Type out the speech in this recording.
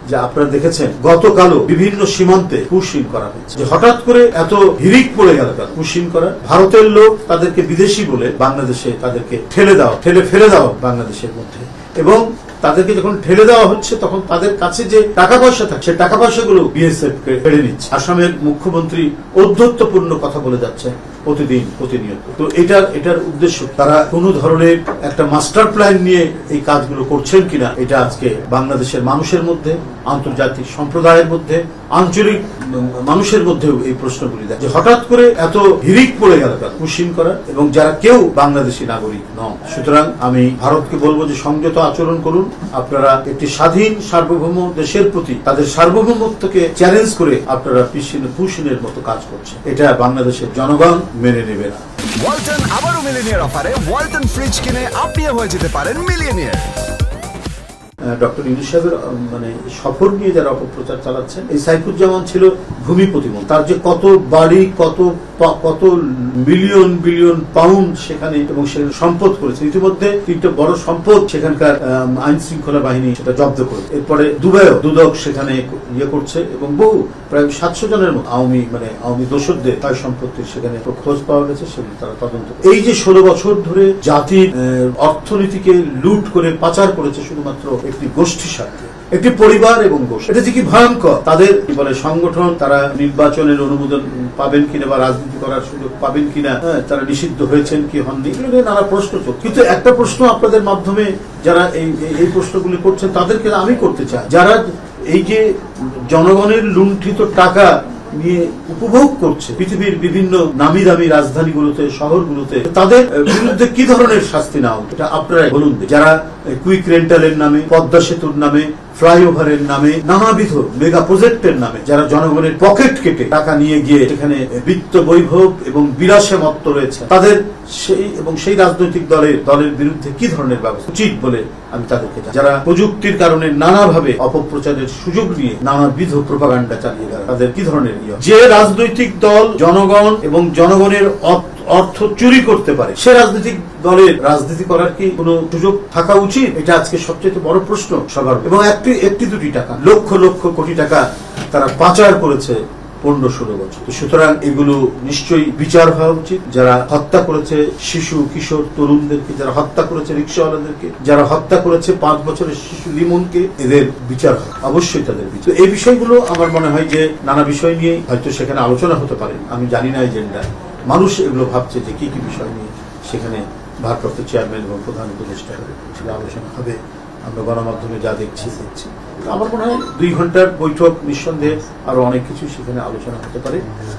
যে আপনারা দেখেছেন গতকালও বিভিন্ন সীমান্তে পুশিং করা হয়েছে, যে হঠাৎ করে এত হিরিক পড়ে গেল কেন পুশিং করা। ভারতের লোক তাদেরকে বিদেশি বলে বাংলাদেশে তাদেরকে ঠেলে ফেলে দেওয়া বাংলাদেশের মধ্যে, এবং তাদেরকে যখন ঠেলে দেওয়া হচ্ছে তখন তাদের কাছে যে টাকা পয়সা থাকে সে টাকা পয়সাগুলো বিএসএফ কেড়ে নিচ্ছে। আসামের মুখ্যমন্ত্রী ঔদ্ধত্যপূর্ণ কথা বলে যাচ্ছে প্রতিনিয়ত। তো এটার উদ্দেশ্য তারা কোন ধরনের একটা মাস্টার প্ল্যান নিয়ে এই কাজগুলো করছেন কিনা, এটা আজকে বাংলাদেশের মানুষের মধ্যে, আন্তর্জাতিক সম্প্রদায়ের মধ্যে, আঞ্চলিক মানুষের মধ্যেও এই প্রশ্নগুলি দেয় যে হঠাৎ করে এত হিরিক পড়ে গেল পুশিং করা, এবং যারা কেউ বাংলাদেশি নাগরিক নন। সুতরাং আমি ভারতকে বলবো যে সংযত আচরণ করুন। আপনারা একটি স্বাধীন সার্বভৌম দেশের প্রতি তাদের সার্বভৌমত্বকে চ্যালেঞ্জ করে আপনারা পুশিনের মতো কাজ করছেন, এটা বাংলাদেশের জনগণ মেনে নেবে না। ওয়ালটন আবারও মিলিয়নিয়ার অফারে ওয়ালটন ফ্রিজ কিনে আপনিও হয়ে যেতে পারেন মিলিয়নিয়ার। ডক্টর ইউনূস সাহেবের সফর নিয়ে যারা অপপ্রচার চালাচ্ছেন, এই সাইফুজ্জামান ছিল ভূমি প্রতিমন্ত্রী, তার যে কত বাড়ি, কত বিলিয়ন পাউন্ড সেখানে এবং সেখানে সম্পদ করেছে। ইতিমধ্যে 3টা বড় সম্পদ সেখানকার আইন শৃঙ্খলা বাহিনী সেটা জব্দ করেছে। এরপরে দুদক সেখানে ইয়ে করছে, এবং বহু প্রায় 700 জনের মতো আওয়ামী দোসরদের তার সম্পত্তির সেখানে খোঁজ পাওয়া গেছে, সেগুলো তারা তদন্ত। এই যে 16 বছর ধরে জাতির অর্থনীতিকে লুট করে পাচার করেছে শুধুমাত্র একটি গোষ্ঠী স্বার্থে, একটি পরিবার এবং গোষ্ঠী, এটা যে কি ভয়ঙ্কর। তাদের সংগঠন, তারা নির্বাচনের অনুমোদন পাবেন কিনা বা রাজনীতি করার সুযোগ পাবেন কিনা, তারা নিষিদ্ধ হয়েছেন কি হননি, এগুলো নিয়ে নানা প্রশ্ন চলছে। কিন্তু একটা প্রশ্ন আপনাদের মাধ্যমে যারা এই প্রশ্নগুলি করছেন তাদেরকে আমি করতে চাই, যারা এই যে জনগণের লুণ্ঠিত টাকা নিয়ে উপভোগ করছে পৃথিবীর বিভিন্ন নামি দামি রাজধানীগুলোতে, শহরগুলোতে, তাদের বিরুদ্ধে কি ধরনের শাস্তি নেওয়া এটা আপনারাই বলুন। যারা কুইক রেন্টালের নামে, পদ্মা সেতুর নামে, ফ্লাইওভারের নামে, নানাবিধ মেগা প্রজেক্টের নামে যারা জনগণের পকেট কেটে টাকা নিয়ে গিয়ে সেখানে বিত্ত বৈভব এবং বিলাসে মত্ত রয়েছে, তাদের সেই রাজনৈতিক দলের বিরুদ্ধে কি ধরনের ব্যবস্থা উচিত বলে আমি তাদেরকে, যারা প্রযুক্তির কারণে নানাভাবে অপপ্রচারের সুযোগ নিয়ে নানাবিধ প্রোপাগান্ডা চালিয়ে গেল, তাদের কি ধরনের যে রাজনৈতিক দল জনগণ এবং জনগণের অর্থ চুরি করতে পারে, সে রাজনৈতিক দলের রাজনীতি করার কি কোনো সুযোগ থাকা উচিত? এটা আজকে সবচেয়ে বড় প্রশ্ন সবার। এবং একটি দুটি টাকা, লক্ষ কোটি টাকা তারা পাচার করেছে 15-16 বছর। সুতরাং এগুলো নিশ্চয়ই বিচার হওয়া উচিত। যারা হত্যা করেছে শিশু, কিশোর, তরুণদেরকে, যারা হত্যা করেছে রিক্সাওয়ালাদেরকে, যারা হত্যা করেছে 5 বছরের শিশু লিমনকে, এদের বিচার হয়, অবশ্যই তাদের বিচার। এই বিষয়গুলো আমার মনে হয় যে নানা বিষয় নিয়ে হয়তো সেখানে আলোচনা হতে পারে, আমি জানি না এজেন্ডা। মানুষ এগুলো ভাবছে যে কি বিষয় নিয়ে সেখানে ভারপ্রাপ্ত চেয়ারম্যান এবং প্রধান উপদেষ্টা সেটা আলোচনা হবে। আমরা গণমাধ্যমে যা দেখছি আমার মনে হয় 2 ঘন্টার বৈঠক, নিঃসন্দেহে আরো অনেক কিছু সেখানে আলোচনা হতে পারে।